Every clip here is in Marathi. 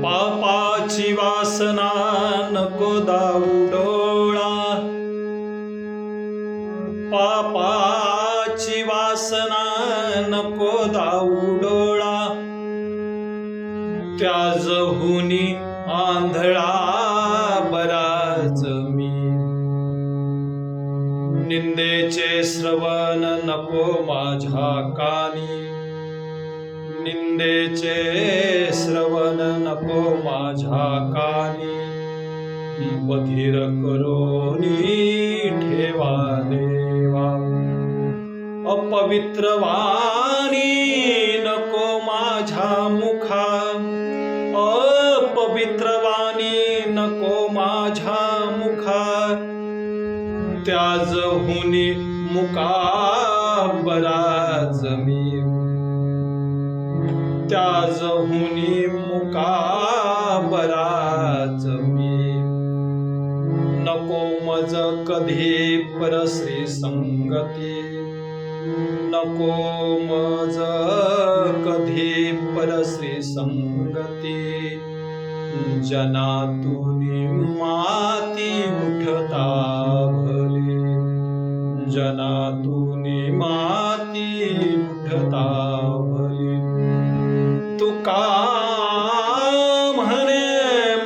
पापाची वासना नको दाऊ डोळा, पापाची वासना नको दाऊ डोळा, त्याजहुनी आंधळा बराच मी. निंदेचे श्रवण नको माझ्या कानी, निंदेचे श्रवण नको माझ्या कानी, बधीर करोनी ठेवा देवा. अपवित्र वाणी नको माझ्या मुखा, अपवित्र वाणी नको माझ्या मुखा, त्याजहुनी मुका बराच मी. त्याजहुनी मुका बराच मी. नको मज कधी परश्री संगती, नको मज कधी परश्री संगती, जनातुनी माती उठता भले, जनातुनी माती उठता भले. तुका म्हणे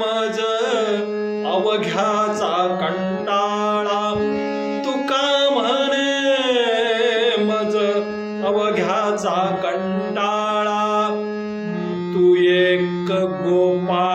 मज अवघ्याचा कंटाळा, तुका म्हणे मज अवघ्याचा कंटाळा, तू एक गोपाळ